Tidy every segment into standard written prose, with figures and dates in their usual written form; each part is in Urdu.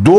2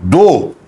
2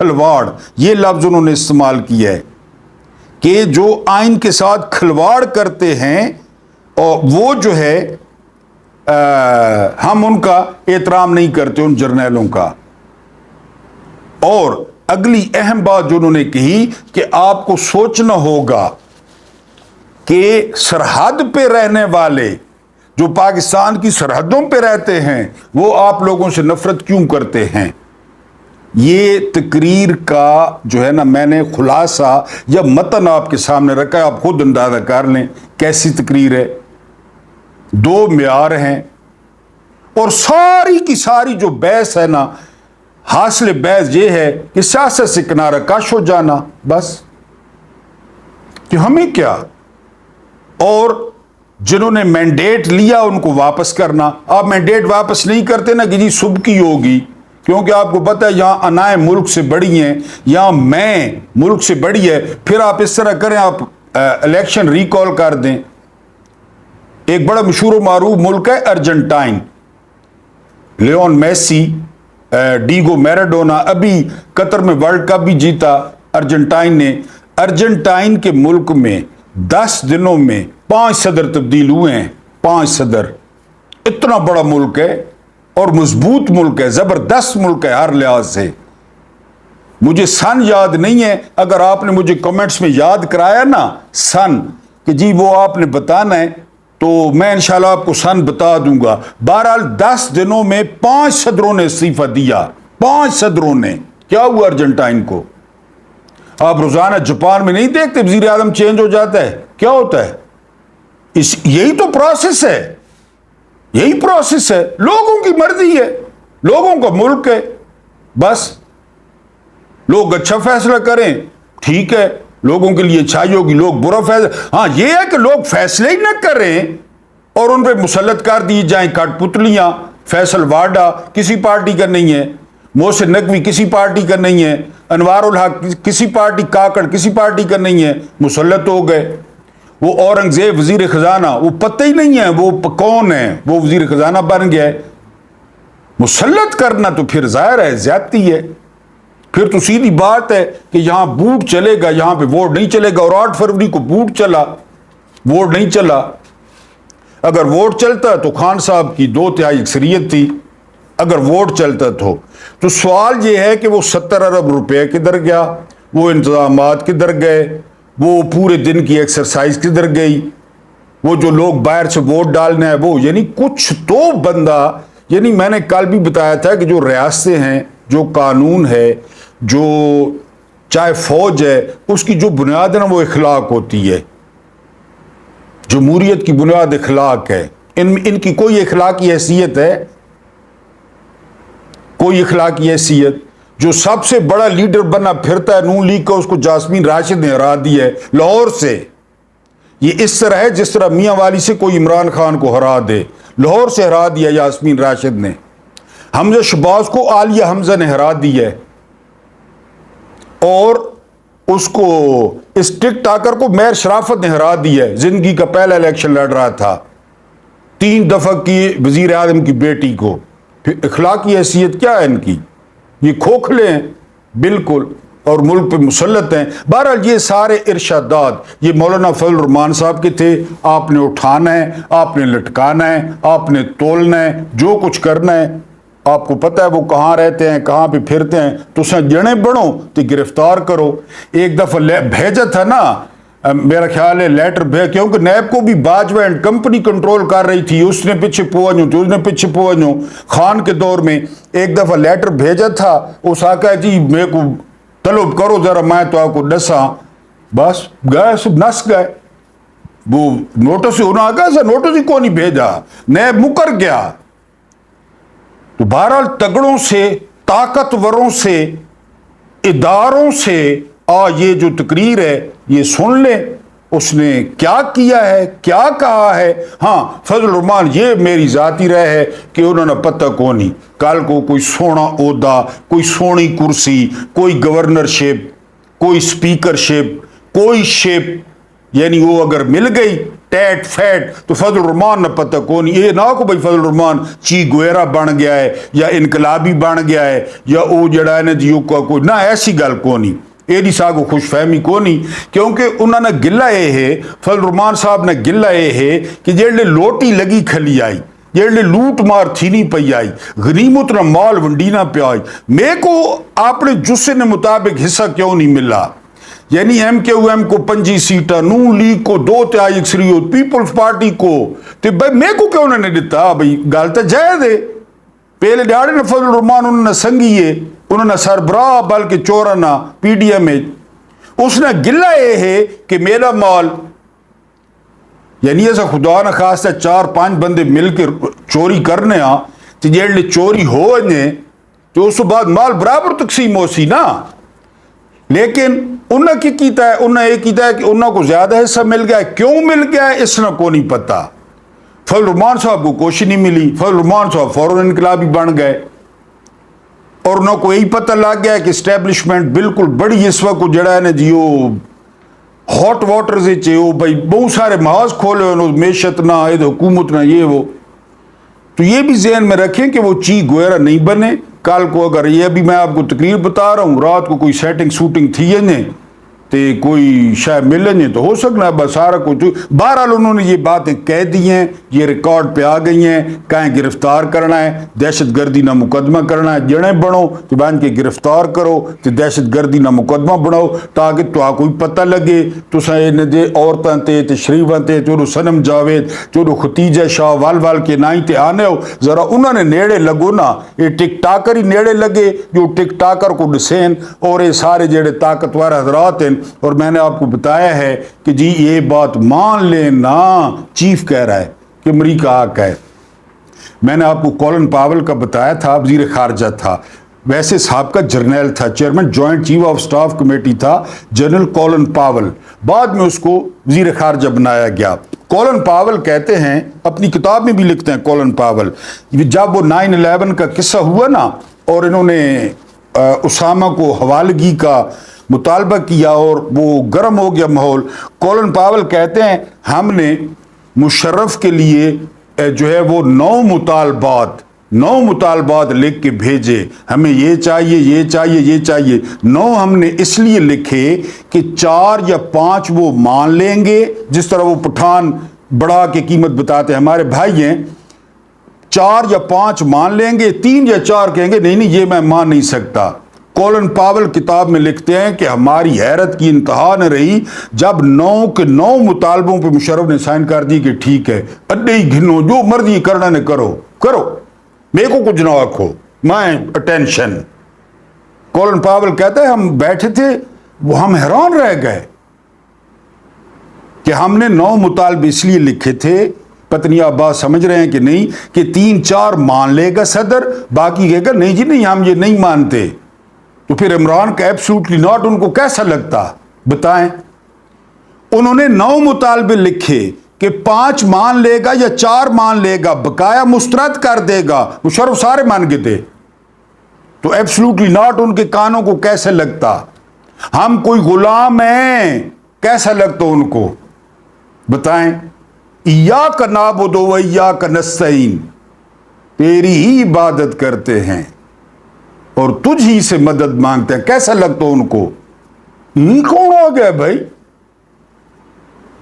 کھلواڑ، یہ لفظ انہوں نے استعمال کیا ہے کہ جو آئین کے ساتھ کھلواڑ کرتے ہیں اور وہ جو ہے ہم ان کا احترام نہیں کرتے، ان جرنیلوں کا۔ اور اگلی اہم بات جو انہوں نے کہی کہ آپ کو سوچنا ہوگا کہ سرحد پہ رہنے والے جو پاکستان کی سرحدوں پہ رہتے ہیں وہ آپ لوگوں سے نفرت کیوں کرتے ہیں۔ یہ تقریر کا جو ہے نا میں نے خلاصہ یا متن آپ کے سامنے رکھا ہے، آپ خود اندازہ کر لیں کیسی تقریر ہے۔ دو معیار ہیں اور ساری کی ساری جو بحث ہے نا، حاصل بحث یہ ہے کہ سیاست سے کنارہ کش ہو جانا، بس کہ ہمیں کیا، اور جنہوں نے مینڈیٹ لیا ان کو واپس کرنا۔ آپ مینڈیٹ واپس نہیں کرتے نا کہ جی صبح کی ہوگی، کیونکہ آپ کو پتہ ہے یہاں انائیں ملک سے بڑی ہیں، یہاں میں ملک سے بڑی ہے، پھر آپ اس طرح کریں، آپ الیکشن ریکال کر دیں۔ ایک بڑا مشہور و معروف ملک ہے ارجنٹائن، لیون میسی، ڈیگو میراڈونا، ابھی قطر میں ورلڈ کپ بھی جیتا ارجنٹائن نے۔ ارجنٹائن کے ملک میں 10 دنوں میں 5 صدر تبدیل ہوئے ہیں، 5 صدر۔ اتنا بڑا ملک ہے اور مضبوط ملک ہے، زبردست ملک ہے ہر لحاظ سے۔ مجھے سن یاد نہیں ہے، اگر آپ نے مجھے کمنٹس میں یاد کرایا نا سن کہ جی وہ آپ نے بتانا ہے تو میں انشاءاللہ آپ کو سن بتا دوں گا۔ بہرحال 10 دنوں میں 5 صدروں نے استعفیٰ دیا، 5 صدروں نے۔ کیا ہوا ارجنٹائن کو؟ آپ روزانہ جاپان میں نہیں دیکھتے وزیر اعظم چینج ہو جاتا ہے، کیا ہوتا ہے؟ یہی تو پروسیس ہے، یہی پروسیس ہے، لوگوں کی مرضی ہے، لوگوں کا ملک ہے، بس لوگ اچھا فیصلہ کریں ٹھیک ہے، لوگوں کے لیے اچھائی ہوگی، لوگ برا فیصلہ، ہاں یہ ہے کہ لوگ فیصلے ہی نہ کریں اور ان پہ مسلط کر دی جائیں کٹ پتلیاں۔ فیصل واڈا کسی پارٹی کا نہیں ہے، محسن نقوی کسی پارٹی کا نہیں ہے، انوار الحق کسی پارٹی، کاکڑ کسی پارٹی کا نہیں ہے، مسلط ہو گئے۔ وہ اورنگزیب وزیر خزانہ، وہ پتہ ہی نہیں ہے وہ کون ہے، وہ وزیر خزانہ بن گیا ہے۔ مسلط کرنا تو پھر ظاہر ہے زیادتی ہے، پھر تو سیدھی بات ہے کہ یہاں بوٹ چلے گا، یہاں پہ ووٹ نہیں چلے گا۔ اور 8 فروری کو بوٹ چلا، ووٹ نہیں چلا۔ اگر ووٹ چلتا تو خان صاحب کی 2/3 اکثریت تھی، اگر ووٹ چلتا تو سوال یہ ہے کہ وہ 70 ارب روپے کدھر گیا، وہ انتظامات کدھر گئے، وہ پورے دن کی ایکسرسائز کدھر گئی، وہ جو لوگ باہر سے ووٹ ڈالنے ہیں وہ، یعنی کچھ تو بندہ، یعنی میں نے کل بھی بتایا تھا کہ جو ریاستیں ہیں، جو قانون ہے، جو چاہے فوج ہے، اس کی جو بنیاد ہے نا وہ اخلاق ہوتی ہے۔ جمہوریت کی بنیاد اخلاق ہے، ان کی کوئی اخلاقی حیثیت ہے؟ کوئی اخلاقی حیثیت؟ جو سب سے بڑا لیڈر بنا پھرتا ہے نون لیگ کا، اس کو جاسمین راشد نے ہرا دی ہے لاہور سے۔ یہ اس طرح ہے جس طرح میاں والی سے کوئی عمران خان کو ہرا دے، لاہور سے ہرا دیا جاسمین راشد نے۔ حمزہ شہباز کو عالیہ حمزہ نے ہرا دی ہے، اور اس کو اس ٹک ٹاکر کو مہر شرافت نے ہرا دی ہے، زندگی کا پہلا الیکشن لڑ رہا تھا، 3 دفعہ کی وزیر اعظم کی بیٹی کو۔ پھر اخلاقی حیثیت کیا ہے ان کی؟ یہ کھوکھلے ہیں بالکل اور ملک پہ مسلط ہیں۔ بہرحال یہ سارے ارشادات یہ مولانا فضل الرحمان صاحب کے تھے، آپ نے اٹھانا ہے، آپ نے لٹکانا ہے، آپ نے تولنا ہے، جو کچھ کرنا ہے۔ آپ کو پتہ ہے وہ کہاں رہتے ہیں، کہاں پہ پھرتے ہیں، تو اسے جڑیں بڑھو تو گرفتار کرو۔ ایک دفعہ بھیجا تھا نا، میرا خیال ہے لیٹر بھیج، کیونکہ نیب کو بھی باجوہ اینڈ کمپنی کنٹرول کر رہی تھی، اس نے پیچھے پوانیوں تو اس نے پیچھے پوانیوں۔ خان کے دور میں ایک دفعہ لیٹر بھیجا تھا، اس آقا جی میرے کو طلب کرو ذرا، میں تو آپ کو ڈساں، بس گئے سب نس گئے۔ وہ نوٹس انہوں نے کہا نوٹس ہی کو نہیں بھیجا، نیب مکر گیا۔ تو بہرحال تگڑوں سے، طاقتوروں سے، اداروں سے یہ جو تقریر ہے یہ سن لیں، اس نے کیا کیا ہے، کیا کہا ہے۔ ہاں فضل الرحمان یہ میری ذاتی رائے ہے کہ انہوں نے پتہ کو نہیں، کل کو کوئی سونا عہدہ، کوئی سونی کرسی، کوئی گورنرشپ، کوئی سپیکرشپ، کوئی شپ، یعنی وہ اگر مل گئی ٹیٹ فیٹ تو فضل الرحمان نہ پتہ کون، یہ نہ کو بھائی فضل الرحمان چی گویرا بن گیا ہے یا انقلابی بن گیا ہے یا وہ جڑا ہے نا جی کوئی نہ، ایسی گل کونی، ایڈی ساگو خوش فہمی کونی، کیونکہ انہوں نے گلہ یہ ہے، فضل الرحمان صاحب نے گلہ یہ ہے کہ جڑے لوٹی لگی کھلی آئی، جڑے لوٹ مار تھی نہیں پی آئی، غنیمت نہ مال ونڈی نہ پی آئی، میں کو اپنے جسے نے مطابق حصہ کیوں نہیں ملا؟ یعنی ایم کیو ایم کو 5 سیٹاں، نون لیگ کو 2 تے آئی اکثریت، پیپلز پارٹی کو تے بھائی میں کو کیوں نے دیتا؟ بھائی گل تو جائز ہے، پہلے ڈاڑے نے فضل الرحمان انہوں نے سنگیے، انہوں نے سربراہ بلکہ چورنا پی ڈی ایم اس نے گلہ یہ ہے کہ میرا مال، یعنی ایسا خدا نہ خواستہ 4-5 بندے مل کے چوری کرنے ہاں تو جیڑے چوری ہو جائیں تو اس بعد مال برابر تقسیم ہو سی نا، لیکن انہوں کی کیتا ہے، انہوں یہ کیتا ہے کہ انہوں کو زیادہ حصہ مل گیا ہے، کیوں مل گیا ہے اس نے کو نہیں پتا۔ فضل الرحمان صاحب کو کوشش نہیں ملی، فضل الرحمان صاحب فوراً انقلابی بن گئے، اور انہوں کو یہی پتہ لگ گیا کہ اسٹیبلشمنٹ بالکل بڑی اس وقت جڑا ہے نا جی وہ ہاٹ واٹر سے چاہے وہ بھائی بہت سارے محاذ کھولے ہوئے، معیشت نہ حکومت نہ یہ وہ، تو یہ بھی ذہن میں رکھیں کہ وہ چی گویرا نہیں بنے۔ کل کو اگر یہ بھی میں آپ کو تقریر بتا رہا ہوں، رات کو کوئی سیٹنگ سوٹنگ تھی ہے تے کوئی شاید ملنے تو ہو سکنا ہے، بس سارا کچھ بہرحال انہوں نے یہ باتیں کہہ دی ہیں، یہ ریکارڈ پہ آ گئی ہیں، کہیں گرفتار کرنا ہے، دہشت گردی نہ مقدمہ کرنا ہے، جڑے بنو تو بن کے گرفتار کرو تو دہشت گردی نہ مقدمہ بناؤ تاکہ تو کوئی پتہ لگے تو سائن دے عورتاں تے تشریفاں تے چورو سنم جاوید چورو ختیجہ شاہ وال کے نائی تے آنے ہو، ذرا انہوں نے نیڑے لگو نا، یہ ٹک ٹاکر ہی نیڑے لگے جو ٹک ٹاکر کو ڈسین، اور یہ سارے جڑے طاقتور حضرات ہیں، اور میں نے آپ کو بتایا ہے کہ جی یہ بات مان لینا، چیف کہہ رہا ہے کہ امریکہ آقا ہے۔ میں نے آپ کو کولن پاول کا بتایا تھا، وزیر خارجہ تھا، ویسے صاحب کا جرنیل تھا، chairman joint chief of staff committee تھا جنرل کولن پاول، بعد میں اس کو وزیر خارجہ بنایا گیا۔ کولن پاول کہتے ہیں، اپنی کتاب میں بھی لکھتے ہیں کولن پاول، جب وہ 9/11 کا قصہ ہوا نا اور انہوں نے اسامہ کو حوالگی کا مطالبہ کیا اور وہ گرم ہو گیا ماحول، کولن پاول کہتے ہیں ہم نے مشرف کے لیے جو ہے وہ 9 مطالبات لکھ کے بھیجے، ہمیں یہ چاہیے یہ چاہیے یہ چاہیے، 9 ہم نے اس لیے لکھے کہ 4 یا 5 وہ مان لیں گے، جس طرح وہ پٹھان بڑھا کے قیمت بتاتے ہیں، ہمارے بھائی ہیں، 4 یا 5 مان لیں گے، 3 یا 4 کہیں گے نہیں نہیں یہ میں مان نہیں سکتا۔ کولن پاول کتاب میں لکھتے ہیں کہ ہماری حیرت کی انتہا نہ رہی جب 9 کے 9 مطالبوں پہ مشرف نے سائن کر دی کہ ٹھیک ہے، اڈے ہی گھنو جو مرضی کرنا نے کرو میرے کو کچھ نہ رکھو، میں اٹینشن۔ کولن پاول کہتا ہے ہم بیٹھے تھے، وہ ہم حیران رہ گئے کہ ہم نے 9 مطالبے اس لیے لکھے تھے، پتنی آپ بات سمجھ رہے ہیں کہ نہیں، کہ 3-4 مان لے گا صدر، باقی کہے گا نہیں جی نہیں ہم یہ نہیں مانتے، تو پھر عمران کا ایبسولوٹلی ناٹ ان کو کیسا لگتا؟ بتائیں۔ انہوں نے 9 مطالبے لکھے کہ 5 مان لے گا یا 4 مان لے گا، بقایا مسترد کر دے گا، مشرف سارے مان گئے تھے، تو ایبسولوٹلی ناٹ ان کے کانوں کو کیسے لگتا؟ ہم کوئی غلام ہیں، کیسا لگتا ان کو؟ بتائیں۔ ایاک نعبد و ایاک نستعین، تیری ہی عبادت کرتے ہیں اور تجھ ہی سے مدد مانگتے ہیں، کیسا لگتا ان کو؟ یہ کون آ گیا بھائی؟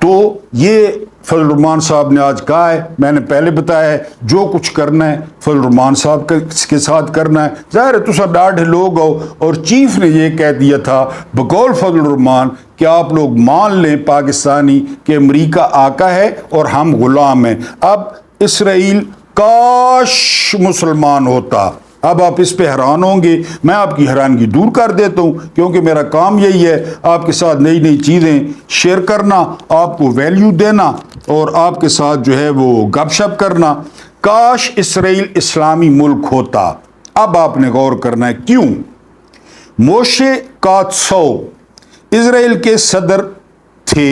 تو یہ فضل الرحمان صاحب نے آج کہا ہے، میں نے پہلے بتایا ہے جو کچھ کرنا ہے فضل الرحمان صاحب کے ساتھ کرنا ہے، ظاہر ہے تسا ڈاڑھے لوگ ہو، اور چیف نے یہ کہہ دیا تھا بقول فضل الرحمان کہ آپ لوگ مان لیں پاکستانی کہ امریکہ آقا ہے اور ہم غلام ہیں۔ اب اسرائیل کاش مسلمان ہوتا، اب آپ اس پہ حیران ہوں گے، میں آپ کی حیرانگی دور کر دیتا ہوں کیونکہ میرا کام یہی ہے آپ کے ساتھ نئی نئی چیزیں شیئر کرنا، آپ کو ویلیو دینا اور آپ کے ساتھ جو ہے وہ گپ شپ کرنا۔ کاش اسرائیل اسلامی ملک ہوتا۔ اب آپ نے غور کرنا ہے کیوں؟ موشے کاتسو اسرائیل کے صدر تھے۔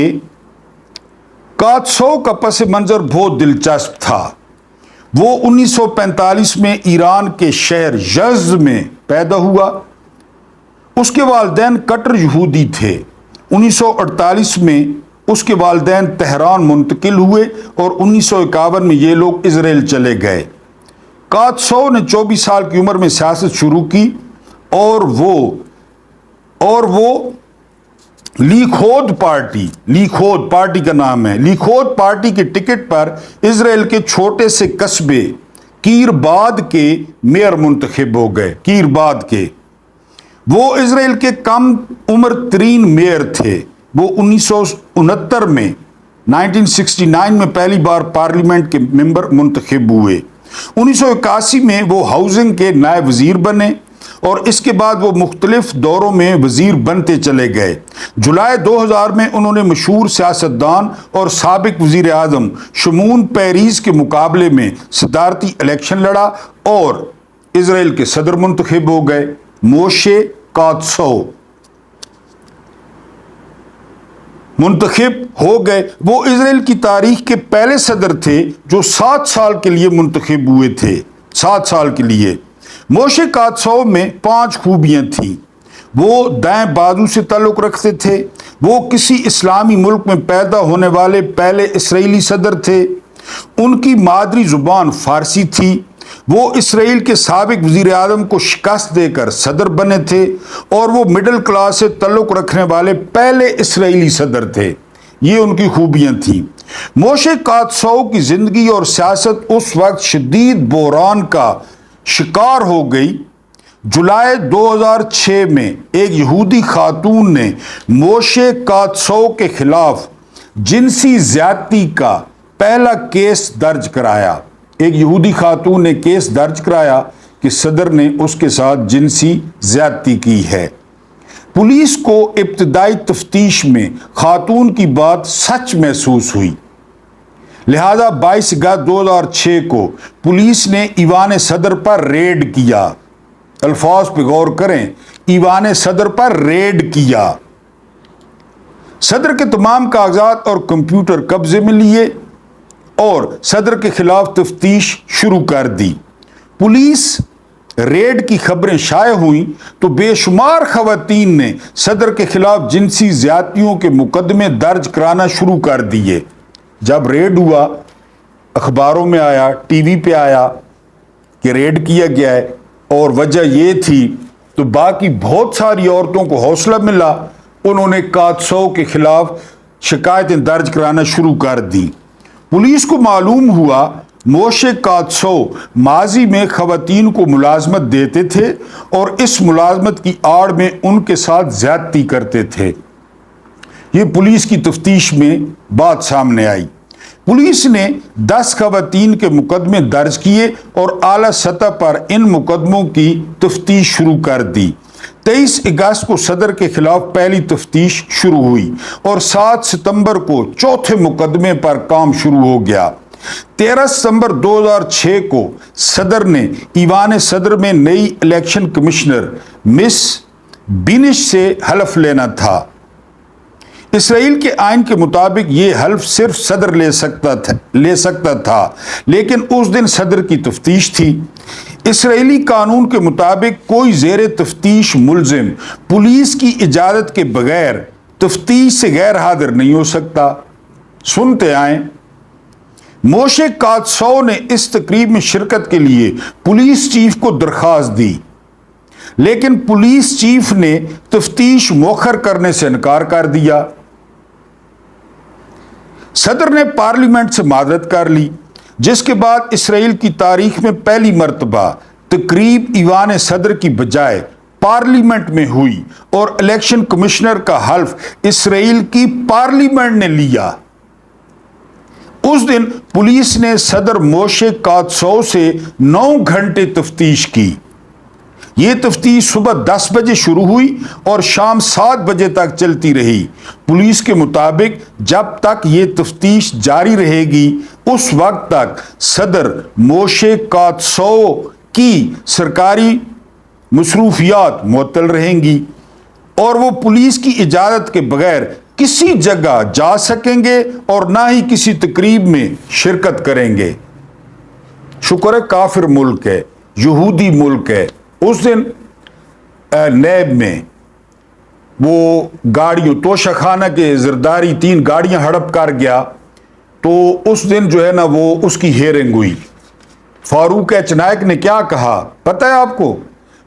کاتسو کا پس منظر بہت دلچسپ تھا۔ وہ 1945 میں ایران کے شہر یزد میں پیدا ہوا۔ اس کے والدین کٹر یہودی تھے۔ 1948 میں اس کے والدین تہران منتقل ہوئے اور 1951 میں یہ لوگ اسرائیل چلے گئے۔ قادسو نے 24 سال کی عمر میں سیاست شروع کی اور وہ لیکود پارٹی کا نام ہے، لیکود پارٹی کے ٹکٹ پر اسرائیل کے چھوٹے سے قصبے کیرباد کے میئر منتخب ہو گئے۔ کیرباد کے وہ اسرائیل کے کم عمر ترین میئر تھے۔ وہ 1969 میں 1969 میں پہلی بار پارلیمنٹ کے ممبر منتخب ہوئے۔ 1981 میں وہ ہاؤسنگ کے نائب وزیر بنے اور اس کے بعد وہ مختلف دوروں میں وزیر بنتے چلے گئے۔ جولائی 2000 میں انہوں نے مشہور سیاستدان اور سابق وزیر اعظم شمون پیریز کے مقابلے میں صدارتی الیکشن لڑا اور اسرائیل کے صدر منتخب ہو گئے۔ موشے قادسو منتخب ہو گئے۔ وہ اسرائیل کی تاریخ کے پہلے صدر تھے جو 7 سال کے لیے منتخب ہوئے تھے۔ 7 سال کے لیے۔ موشے قادسو میں 5 خوبیاں تھیں۔ وہ دائیں بازو سے تعلق رکھتے تھے۔ وہ کسی اسلامی ملک میں پیدا ہونے والے پہلے اسرائیلی صدر تھے۔ ان کی مادری زبان فارسی تھی۔ وہ اسرائیل کے سابق وزیر اعظم کو شکست دے کر صدر بنے تھے اور وہ مڈل کلاس سے تعلق رکھنے والے پہلے اسرائیلی صدر تھے۔ یہ ان کی خوبیاں تھیں۔ موشے قادسو کی زندگی اور سیاست اس وقت شدید بحران کا شکار ہو گئی۔ جولائی 2006 میں ایک یہودی خاتون نے موشے قادسو کے خلاف جنسی زیادتی کا پہلا کیس درج کرایا۔ ایک یہودی خاتون نے کیس درج کرایا کہ صدر نے اس کے ساتھ جنسی زیادتی کی ہے۔ پولیس کو ابتدائی تفتیش میں خاتون کی بات سچ محسوس ہوئی، لہذا 22 اگست 2006 کو پولیس نے ایوان صدر پر ریڈ کیا۔ الفاظ پہ غور کریں، ایوان صدر پر ریڈ کیا۔ صدر کے تمام کاغذات اور کمپیوٹر قبضے میں لیے اور صدر کے خلاف تفتیش شروع کر دی۔ پولیس ریڈ کی خبریں شائع ہوئیں تو بے شمار خواتین نے صدر کے خلاف جنسی زیادتیوں کے مقدمے درج کرانا شروع کر دیے۔ جب ریڈ ہوا، اخباروں میں آیا، ٹی وی پہ آیا کہ ریڈ کیا گیا ہے اور وجہ یہ تھی، تو باقی بہت ساری عورتوں کو حوصلہ ملا، انہوں نے قادسو کے خلاف شکایتیں درج کرانا شروع کر دی۔ پولیس کو معلوم ہوا موشے قادسو ماضی میں خواتین کو ملازمت دیتے تھے اور اس ملازمت کی آڑ میں ان کے ساتھ زیادتی کرتے تھے۔ یہ پولیس کی تفتیش میں بات سامنے آئی۔ پولیس نے 10 خواتین کے مقدمے درج کیے اور اعلیٰ سطح پر ان مقدموں کی تفتیش شروع کر دی۔ 23 اگست کو صدر کے خلاف پہلی تفتیش شروع ہوئی اور 7 ستمبر کو چوتھے مقدمے پر کام شروع ہو گیا۔ 13 ستمبر 2006 کو صدر نے ایوان صدر میں نئی الیکشن کمشنر مس بینش سے حلف لینا تھا۔ اسرائیل کے آئین کے مطابق یہ حلف صرف صدر لے سکتا تھا، لیکن اس دن صدر کی تفتیش تھی۔ اسرائیلی قانون کے مطابق کوئی زیر تفتیش ملزم پولیس کی اجازت کے بغیر تفتیش سے غیر حاضر نہیں ہو سکتا۔ سنتے آئیں۔ موشے قادسو نے اس تقریب میں شرکت کے لیے پولیس چیف کو درخواست دی، لیکن پولیس چیف نے تفتیش مؤخر کرنے سے انکار کر دیا۔ صدر نے پارلیمنٹ سے معذرت کر لی، جس کے بعد اسرائیل کی تاریخ میں پہلی مرتبہ تقریب ایوان صدر کی بجائے پارلیمنٹ میں ہوئی اور الیکشن کمشنر کا حلف اسرائیل کی پارلیمنٹ نے لیا۔ اس دن پولیس نے صدر موشے قادسو سے 9 گھنٹے تفتیش کی۔ یہ تفتیش صبح 10 بجے شروع ہوئی اور شام 7 بجے تک چلتی رہی۔ پولیس کے مطابق جب تک یہ تفتیش جاری رہے گی، اس وقت تک صدر موشے قادسو کی سرکاری مصروفیات معطل رہیں گی اور وہ پولیس کی اجازت کے بغیر کسی جگہ جا سکیں گے اور نہ ہی کسی تقریب میں شرکت کریں گے۔ شکر ہے کافر ملک ہے، یہودی ملک ہے۔ اس دن نیب میں وہ گاڑیوں توشہ خانہ کے زرداری 3 گاڑیاں ہڑپ کر گیا، تو اس دن جو ہے نا وہ اس کی ہیئرنگ ہوئی۔ فاروق ایچ نائک نے کیا کہا پتہ ہے آپ کو؟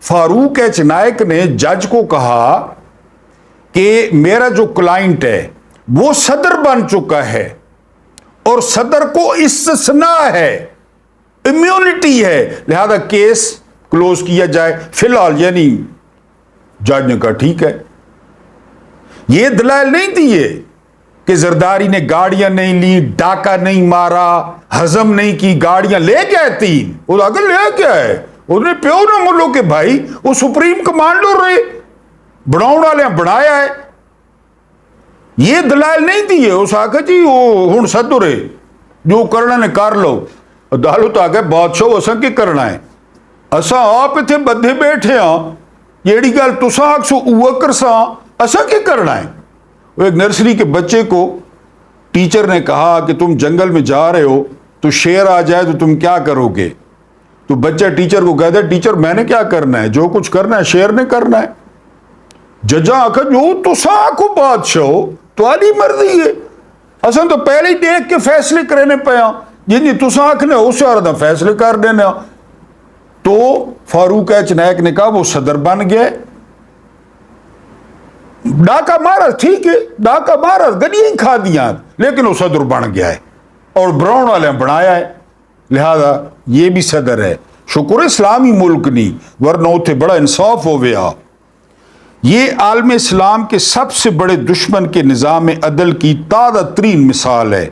فاروق ایچ نائک نے جج کو کہا کہ میرا جو کلائنٹ ہے وہ صدر بن چکا ہے اور صدر کو استثناء ہے، امیونٹی ہے، لہذا کیس کلوز کیا جائے فی الحال۔ یعنی جج نے کہا ٹھیک ہے۔ یہ دلائل نہیں دیے کہ زرداری نے گاڑیاں نہیں لی، ڈاکہ نہیں مارا، ہضم نہیں کی، گاڑیاں لے کے آئے 3، وہ اگر لے کے آئے اس نے پیو نہ ملو کہ بھائی وہ سپریم کمانڈر رہے، بناؤ والے بنایا ہے۔ یہ دلائل نہیں دیے، اس آکھا جی وہ ہن صدر ہے، جو کرنا نے کر لو۔ عدالت آگے بادشاہ اساں کی کرنا ہے، اساں آپ اتنے بدھے بیٹھے ہاں، جیڑی گل تساں آکسو اوہ کرساں، اساں کی کرنا ہے۔ وہ ایک نرسری کے بچے کو ٹیچر نے کہا کہ تم جنگل میں جا رہے ہو تو شیر آ جائے تو تم کیا کرو گے؟ تو بچہ ٹیچر کو کہتا ہے ٹیچر میں نے کیا کرنا ہے، جو کچھ کرنا ہے شیر نے کرنا ہے۔ ججاں آکھا جو تساں آکھو بادشاہ ہو تواڈی مرضی ہے، اساں تو پہلے ہی دیکھ کے فیصلے کرنے پیاں، جن تساں آکھنے اس زیادہ فیصلے کر دینا۔ تو فاروق ایچ نائک نے کہا وہ صدر بن گئے، ڈاکہ مارا ٹھیک ہے، ڈاکہ مارا گڈیاں ہی کھا دیاں، لیکن وہ صدر بن گیا ہے اور براؤن والے بنایا ہے، لہذا یہ بھی صدر ہے۔ شکر اسلامی ملک نہیں، ورنہ اتنے بڑا انصاف ہو گیا۔ یہ عالم اسلام کے سب سے بڑے دشمن کے نظام عدل کی تازہ ترین مثال ہے۔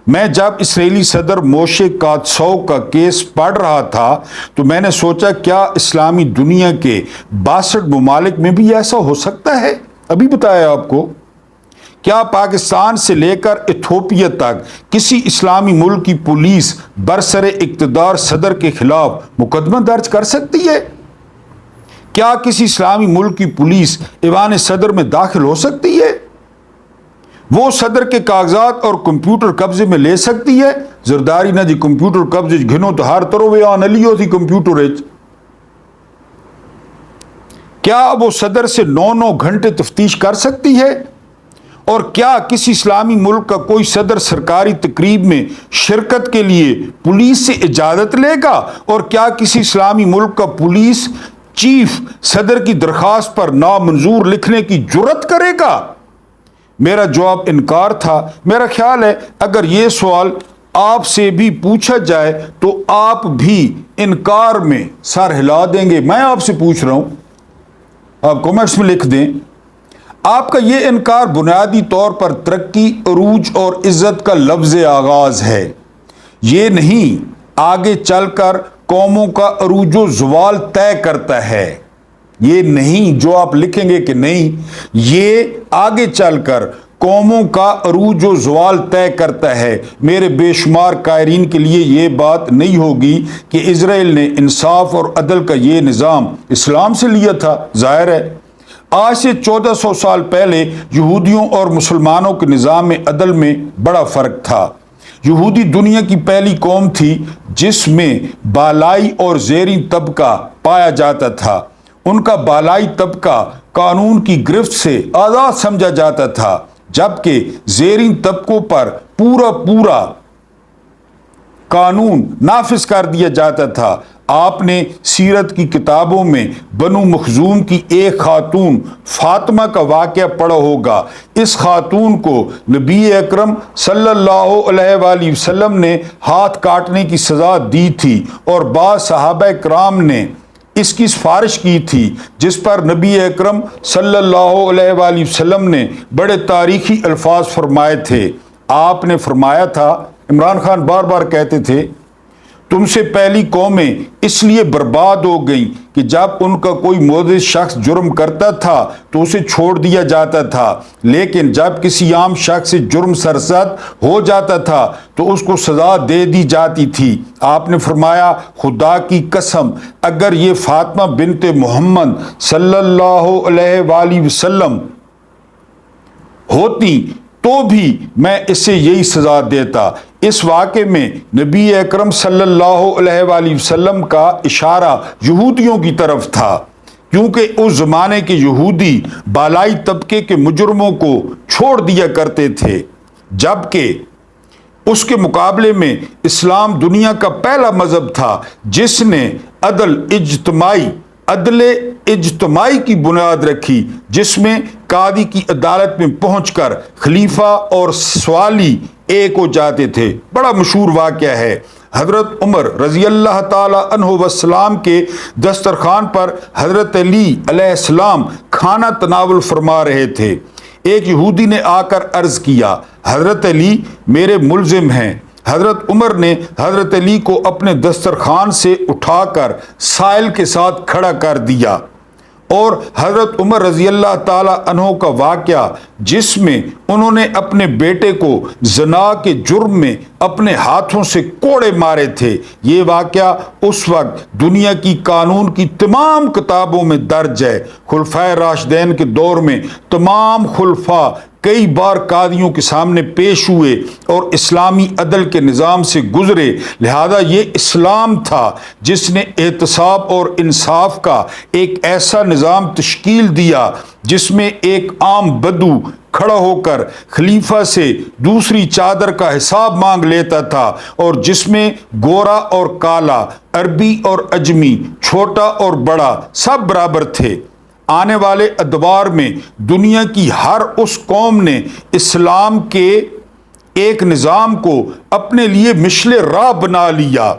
میں جب اسرائیلی صدر موشے کاتسو کا کیس پڑھ رہا تھا تو میں نے سوچا کیا اسلامی دنیا کے 62 ممالک میں بھی ایسا ہو سکتا ہے؟ ابھی بتایا آپ کو، کیا پاکستان سے لے کر ایتھوپیا تک کسی اسلامی ملک کی پولیس برسر اقتدار صدر کے خلاف مقدمہ درج کر سکتی ہے؟ کیا کسی اسلامی ملک کی پولیس ایوان صدر میں داخل ہو سکتی ہے؟ وہ صدر کے کاغذات اور کمپیوٹر قبضے میں لے سکتی ہے؟ زرداری نہ جی کمپیوٹر قبضے گھنو تو ہر طرح آن علیو تھی کمپیوٹر۔ کیا وہ صدر سے 9 گھنٹے تفتیش کر سکتی ہے؟ اور کیا کسی اسلامی ملک کا کوئی صدر سرکاری تقریب میں شرکت کے لیے پولیس سے اجازت لے گا؟ اور کیا کسی اسلامی ملک کا پولیس چیف صدر کی درخواست پر نامنظور لکھنے کی جرت کرے گا؟ میرا جواب انکار تھا۔ میرا خیال ہے اگر یہ سوال آپ سے بھی پوچھا جائے تو آپ بھی انکار میں سر ہلا دیں گے۔ میں آپ سے پوچھ رہا ہوں، آپ کمنٹس میں لکھ دیں، آپ کا یہ انکار بنیادی طور پر ترقی، عروج اور عزت کا لفظ آغاز ہے، یہ نہیں آگے چل کر قوموں کا عروج و زوال طے کرتا ہے۔ یہ نہیں جو آپ لکھیں گے کہ نہیں، یہ آگے چل کر قوموں کا عروج و زوال طے کرتا ہے۔ میرے بے شمار قائرین کے لیے یہ بات نہیں ہوگی کہ اسرائیل نے انصاف اور عدل کا یہ نظام اسلام سے لیا تھا۔ ظاہر ہے آج سے 1400 سال پہلے یہودیوں اور مسلمانوں کے نظام عدل میں بڑا فرق تھا۔ یہودی دنیا کی پہلی قوم تھی جس میں بالائی اور زیریں طبقہ پایا جاتا تھا۔ ان کا بالائی طبقہ قانون کی گرفت سے آزاد سمجھا جاتا تھا، جبکہ زیریں طبقوں پر پورا قانون نافذ کر دیا جاتا تھا۔ آپ نے سیرت کی کتابوں میں بنو مخزوم کی ایک خاتون فاطمہ کا واقعہ پڑھا ہوگا۔ اس خاتون کو نبی اکرم صلی اللہ علیہ وآلہ وسلم نے ہاتھ کاٹنے کی سزا دی تھی اور بعض صحابہ کرام نے اس کی سفارش کی تھی، جس پر نبی اکرم صلی اللہ علیہ وآلہ وسلم نے بڑے تاریخی الفاظ فرمائے تھے۔ آپ نے فرمایا تھا، عمران خان بار بار کہتے تھے، تم سے پہلی قومیں اس لیے برباد ہو گئیں کہ جب ان کا کوئی معزز شخص جرم کرتا تھا تو اسے چھوڑ دیا جاتا تھا، لیکن جب کسی عام شخص سے جرم سرزد ہو جاتا تھا تو اس کو سزا دے دی جاتی تھی۔ آپ نے فرمایا، خدا کی قسم اگر یہ فاطمہ بنت محمد صلی اللہ علیہ وآلہ وسلم ہوتی تو بھی میں اسے یہی سزا دیتا۔ اس واقعے میں نبی اکرم صلی اللہ علیہ وآلہ وسلم کا اشارہ یہودیوں کی طرف تھا، کیونکہ اس زمانے کے یہودی بالائی طبقے کے مجرموں کو چھوڑ دیا کرتے تھے، جبکہ اس کے مقابلے میں اسلام دنیا کا پہلا مذہب تھا جس نے عدل اجتماعی کی بنیاد رکھی، جس میں قاضی کی عدالت میں پہنچ کر خلیفہ اور سوالی ایک ہو جاتے تھے۔ بڑا مشہور واقعہ ہے، حضرت عمر رضی اللہ تعالی عنہ وسلام کے دسترخوان پر حضرت علی علیہ السلام کھانا تناول فرما رہے تھے۔ ایک یہودی نے آ کر عرض کیا، حضرت علی میرے ملزم ہیں۔ حضرت عمر نے حضرت علی کو اپنے دسترخوان سے اٹھا کر سائل کے ساتھ کھڑا کر دیا، اور حضرت عمر رضی اللہ تعالی عنہ کا واقعہ جس میں انہوں نے اپنے بیٹے کو زنا کے جرم میں اپنے ہاتھوں سے کوڑے مارے تھے، یہ واقعہ اس وقت دنیا کی قانون کی تمام کتابوں میں درج ہے۔ خلفائے راشدین کے دور میں تمام خلفاء کئی بار قاضیوں کے سامنے پیش ہوئے اور اسلامی عدل کے نظام سے گزرے، لہذا یہ اسلام تھا جس نے احتساب اور انصاف کا ایک ایسا نظام تشکیل دیا جس میں ایک عام بدو کھڑا ہو کر خلیفہ سے دوسری چادر کا حساب مانگ لیتا تھا، اور جس میں گورا اور کالا، عربی اور اجمی، چھوٹا اور بڑا سب برابر تھے۔ آنے والے ادوار میں دنیا کی ہر اس قوم نے اسلام کے ایک نظام کو اپنے لیے مشل راہ بنا لیا،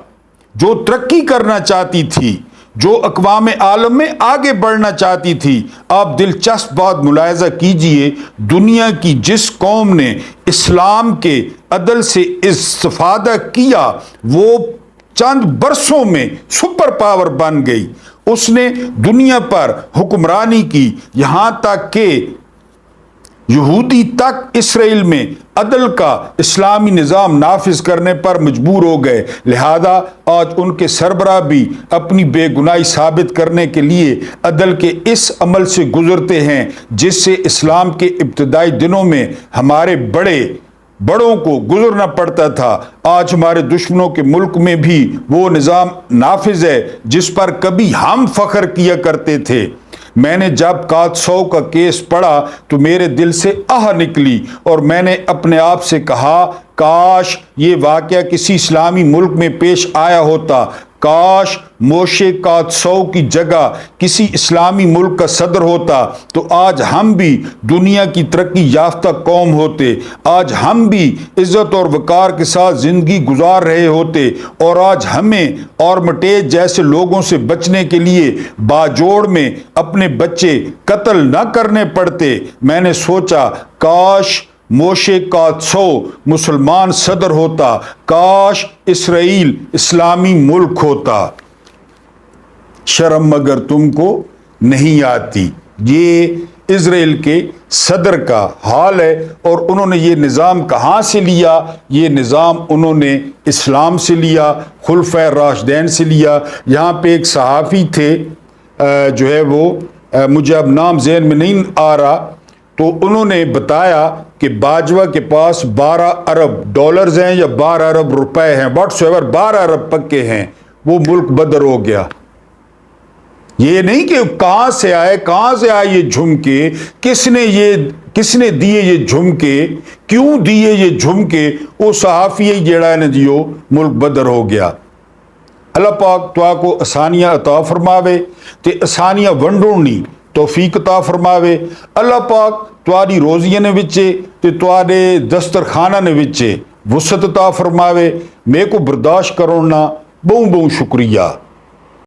جو ترقی کرنا چاہتی تھی، جو اقوام عالم میں آگے بڑھنا چاہتی تھی۔ آپ دلچسپ بات ملاحظہ کیجئے، دنیا کی جس قوم نے اسلام کے عدل سے استفادہ کیا وہ چند برسوں میں سپر پاور بن گئی۔ اس نے دنیا پر حکمرانی کی، یہاں تک کہ یہودی تک اسرائیل میں عدل کا اسلامی نظام نافذ کرنے پر مجبور ہو گئے، لہذا آج ان کے سربراہ بھی اپنی بے گناہی ثابت کرنے کے لیے عدل کے اس عمل سے گزرتے ہیں جس سے اسلام کے ابتدائی دنوں میں ہمارے بڑوں کو گزرنا پڑتا تھا۔ آج ہمارے دشمنوں کے ملک میں بھی وہ نظام نافذ ہے جس پر کبھی ہم فخر کیا کرتے تھے۔ میں نے جب قادسو کا کیس پڑھا تو میرے دل سے آہ نکلی، اور میں نے اپنے آپ سے کہا کاش یہ واقعہ کسی اسلامی ملک میں پیش آیا ہوتا، کاش موشے قادسو کی جگہ کسی اسلامی ملک کا صدر ہوتا تو آج ہم بھی دنیا کی ترقی یافتہ قوم ہوتے، آج ہم بھی عزت اور وقار کے ساتھ زندگی گزار رہے ہوتے، اور آج ہمیں اور مٹیج جیسے لوگوں سے بچنے کے لیے باجوڑ میں اپنے بچے قتل نہ کرنے پڑتے۔ میں نے سوچا کاش موشے قادسو مسلمان صدر ہوتا، کاش اسرائیل اسلامی ملک ہوتا۔ شرم مگر تم کو نہیں آتی، یہ اسرائیل کے صدر کا حال ہے، اور انہوں نے یہ نظام کہاں سے لیا؟ یہ نظام انہوں نے اسلام سے لیا، خلفائے راشدین سے لیا۔ یہاں پہ ایک صحافی تھے جو ہے وہ مجھے اب نام ذہن میں نہیں آ رہا، تو انہوں نے بتایا کہ باجوہ کے پاس 12 ارب ڈالرز ہیں یا 12 ارب روپے ہیں، واٹس ایور 12 ارب پکے ہیں، وہ ملک بدر ہو گیا۔ یہ نہیں کہ کہاں سے آئے یہ جھمکے، کس نے دیے یہ جھمکے، کیوں دیے یہ جھمکے، وہ صحافی جیڑا نے دیو ملک بدر ہو گیا۔ اللہ پاک تو کو آسانیاں عطا فرماوے تے آسانیاں ونڈونی توفیق عطا فرماوے۔ اللہ پاک تواڈی روزیاں نے وچے تے تواڈے دسترخانہ نے وچے وسعت عطا فرماوے۔ میں کو برداشت کرنا بہت شکریہ۔